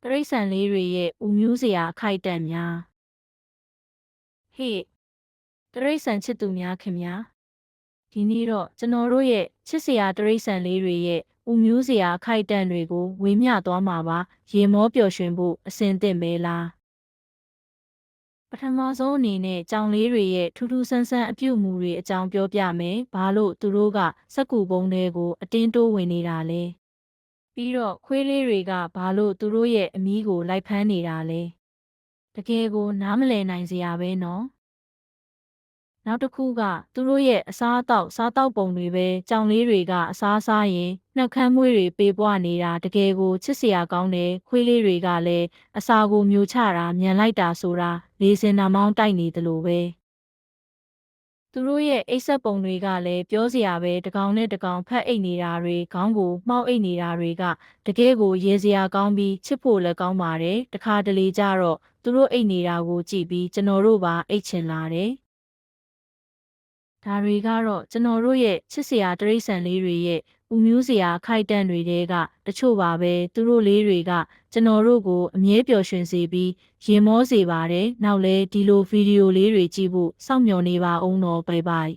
တရိษံလေးတွေရဲ့ဦးမျိုးစရာအခိုက်အတန့်များဟေ့တရိษံချစ်သူများခင်ဗျာဒီနေ့တော့ကျွန်တော်တို့ရဲ့ချစ်စရာတရိษံလေးတွေရဲ့ဦးမျိုးစရာအခိုက်အတန့်တွေကိုဝေမျှသွားမှာပါရေမောပျော်ရွှင်ဖို့အစဉ်သင့်ပဲလားပထမဆုံးအနေနဲ့ကြောင်လေးတွေရဲ့ထူးထူးဆန်းဆန်းအပြုအမူတွေအကြောင်းပြောပြမယ်ဘာလို့သူတို့ကစက္ကူပုံးတွေကိုအတင်းတိုးဝင်နေတာလဲပြီးတော့ခွေးလေးတွေကဘာလို့သူတို့ရဲ့အမီးကိုလိုက်ဖမ်းနေတာလဲတကယ်ကိုနားမလည်နိုင်စရာပဲနော်နောက်တစ်ခုကသူတို့ရဲ့အစားအသောက်စားတောက်ပုံတွေပဲကြောင်လေးတွေကအစားစားရင်နှက်ခမ်းမွေးတွေပေးပွားနေတာတကယ်ကိုချစ်စရာကောင်းတယ်ခွေးလေးတွေကလည်းအစာကိုမျိုးချတာမြန်လိုက်တာဆိုတာလေစင်နာမောင်းတိုက်နေသလိုပဲသူတို့ရဲ့အိပ်စက်ပုံတွေကလည်းပြောစရာပဲတစ်ကောင်နဲ့တစ်ကောင်ဖက်အိတ်နေတာတွေခေါင်းကိုမှောက်အိတ်နေတာတွေကတကယ်ကိုရေစရာကောင်းပြီးချစ်ဖို့လည်းကောင်းပါတယ်တခါတလေကျတော့သူတို့အိတ်နေတာကိုကြည့်ပြီးကျွန်တော်တို့ပါအိတ်ချင်လာတယ်ဒါတွေကတော့ကျွန်တော်တို့ရဲ့ချစ်စရာတရိษံလေးတွေရဲ့ဦးမျိုးစရာခိုက်တန့်တွေတဲကတချို့ပါပဲသူတို့လေးတွေကကျွန်တော်တို့ကိုအမြဲပျော်ရွှင်စေပြီးရင်မောစေပါတယ်နောက်လဲဒီလိုဗီဒီယိုလေးတွေကြည့်ဖို့စောင့်မျှော်နေပါအောင်တော့ဘိုင်ဘိုင်